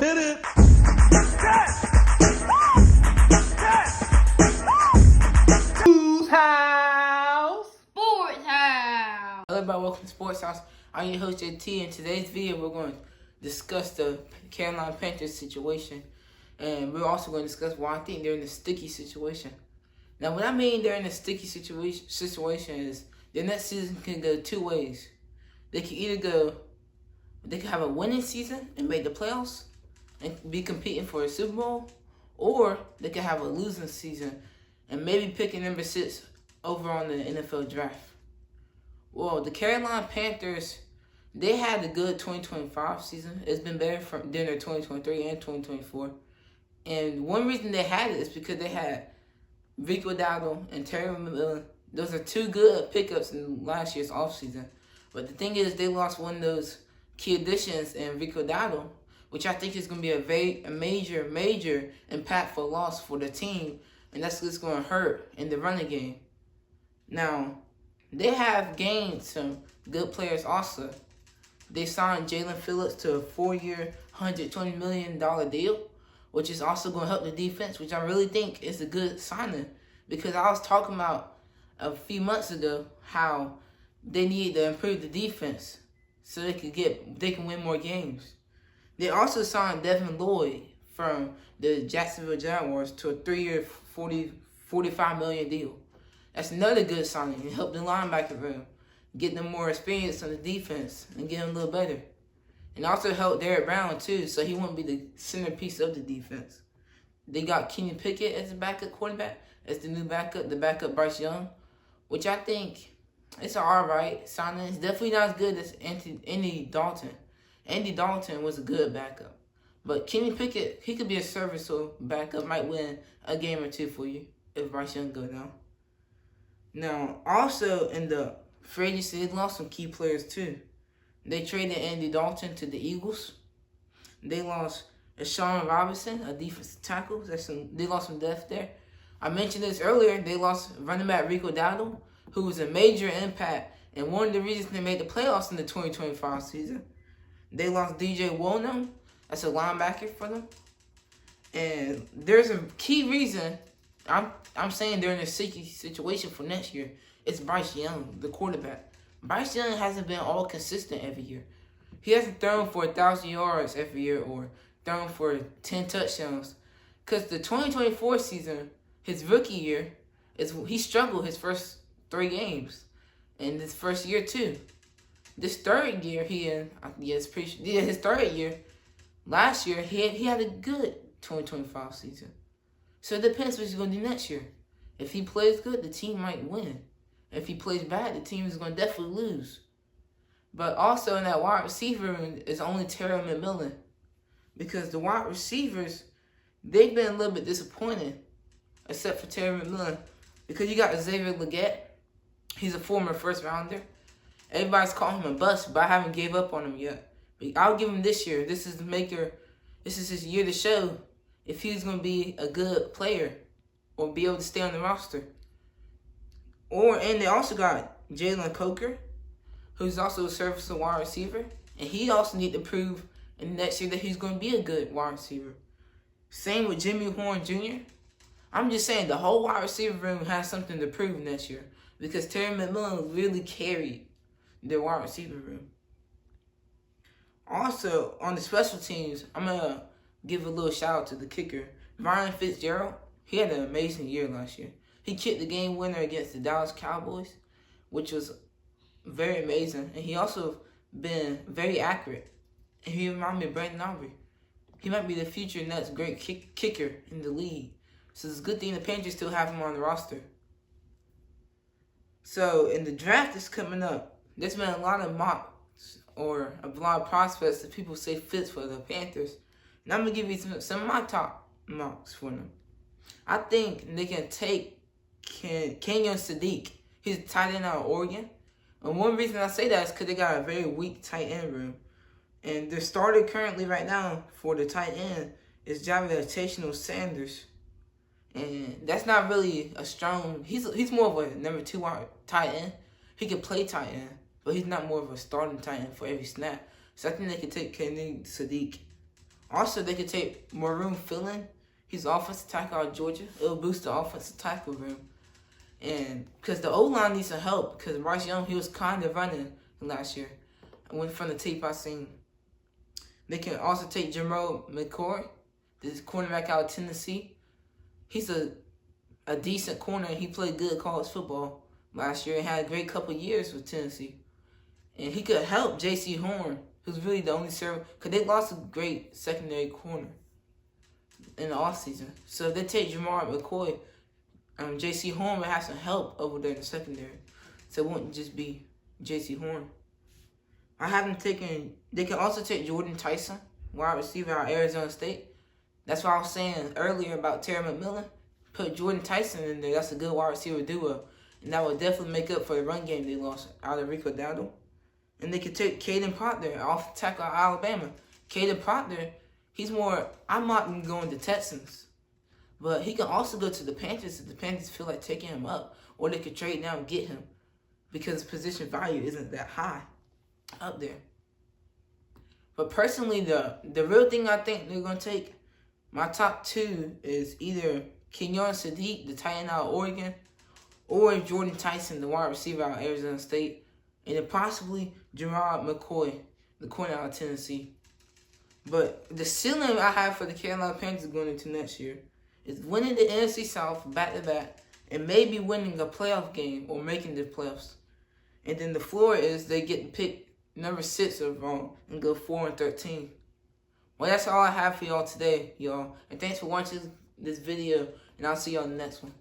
Hit it. Whose house? Sports House. Hello everybody, welcome to Sports House. I'm your host JT. In today's video, we're going to discuss the Carolina Panthers situation. And we're also going to discuss why I think they're in a sticky situation. Now, what I mean they're in a sticky situation is the next season can go two ways. They can have a winning season and make the playoffs and be competing for a Super Bowl, or they can have a losing season and maybe picking number 6 over on the NFL draft. Well, the Carolina Panthers, they had a good 2025 season. It's been better than their 2023 and 2024. And one reason they had it is because they had Rico Dowdle and Terry McMillan. Those are two good pickups in last year's offseason. But the thing is, they lost one of those key additions in Rico Dowdle, which I think is going to be a major impactful loss for the team. And that's what's going to hurt in the running game. Now, they have gained some good players also. They signed Jalen Phillips to a 4-year, $120 million deal, which is also going to help the defense, which I really think is a good signing. Because I was talking about a few months ago how they need to improve the defense so they can win more games. They also signed Devin Lloyd from the Jacksonville Jaguars to a 3-year, $45 million deal. That's another good signing. It helped the linebacker room get them more experience on the defense and get them a little better. And also helped Derrick Brown too, so he won't be the centerpiece of the defense. They got Kenny Pickett as the backup quarterback, as the new backup, the backup Bryce Young, which I think it's an alright signing. It's definitely not as good as Andy Dalton. Andy Dalton was a good backup. But Kenny Pickett, he could be a serviceable backup, might win a game or two for you if Bryce Young goes down. Now, also in the free agency, they lost some key players too. They traded Andy Dalton to the Eagles. They lost Sean Robinson, a defensive tackle. They lost some depth there. I mentioned this earlier. They lost running back Rico Dowdle, who was a major impact and one of the reasons they made the playoffs in the 2025 season. They lost DJ Wonnum. That's a linebacker for them. And there's a key reason I'm saying they're in a sticky situation for next year. It's Bryce Young, the quarterback. Bryce Young hasn't been all consistent every year. He hasn't thrown for 1,000 yards every year or thrown for 10 touchdowns. Because the 2024 season, his rookie year, he struggled his first 3 games. And his first year too. This third year his third year, last year, he had a good 2025 season. So it depends what he's going to do next year. If he plays good, the team might win. If he plays bad, the team is going to definitely lose. But also in that wide receiver room is only Terry McMillan. Because the wide receivers, they've been a little bit disappointed. Except for Terry McMillan. Because you got Xavier Leggett. He's a former first rounder. Everybody's calling him a bust, but I haven't gave up on him yet. But I'll give him this year. This is his year to show if he's going to be a good player or be able to stay on the roster. And they also got Jalen Coker, who's also a serviceable wide receiver. And he also needs to prove in the next year that he's going to be a good wide receiver. Same with Jimmy Horn Jr. I'm just saying the whole wide receiver room has something to prove next year. Because Terry McMillan really carried their wide receiver room. Also, on the special teams, I'm going to give a little shout out to the kicker. Ryan Fitzgerald, he had an amazing year last year. He kicked the game winner against the Dallas Cowboys, which was very amazing. And he also been very accurate. And he reminded me of Brandon Aubrey. He might be the future next great kicker in the league. So it's a good thing the Panthers still have him on the roster. So in the draft that's coming up, there's been a lot of mocks or a lot of prospects that people say fits for the Panthers. And I'm going to give you some of my top mocks for them. I think they can take Kenyon Sadiq. He's a tight end out of Oregon. And one reason I say that is because they got a very weak tight end room. And their starter currently right now for the tight end is Javon Sanders. And that's not really a strong... He's more of a number 2 tight end. He can play tight end, but he's not more of a starting tight end for every snap. So I think they can take Kenyon Sadiq. Also, they could take Maroon Phelan. He's offensive tackle out of Georgia. It'll boost the offensive tackle room. And because the O-line needs some help, because Bryce Young, he was kind of running last year. I went from the tape I seen. They can also take Jerome McCoy, this cornerback out of Tennessee. He's a decent corner. He played good college football last year and had a great couple years with Tennessee. And he could help J.C. Horn, who's really the only server, because they lost a great secondary corner in the offseason. So if they take Jamar McCoy, J.C. Horn would have some help over there in the secondary. So it wouldn't just be J.C. Horn. I haven't taken. They can also take Jordan Tyson, wide receiver out of Arizona State. That's what I was saying earlier about Terry McMillan. Put Jordan Tyson in there. That's a good wide receiver duo. And that would definitely make up for the run game they lost out of Rico Dowdle. And they could take Caden Proctor off tackle out of Alabama. Caden Proctor, he's more. I'm not even going to Texans. But he can also go to the Panthers if the Panthers feel like taking him up. Or they could trade now and get him. Because his position value isn't that high up there. But personally, the real thing I think they're going to take, my top two is either Kenyon Sadiq, the tight end out of Oregon, or Jordan Tyson, the wide receiver out of Arizona State, and then possibly Gerard McCoy, the corner out of Tennessee. But the ceiling I have for the Carolina Panthers going into next year is winning the NFC South back-to-back and maybe winning a playoff game or making the playoffs. And then the floor is they get picked number 6 overall and go 4-13. Well, that's all I have for y'all today, y'all. And thanks for watching this video, and I'll see y'all in the next one.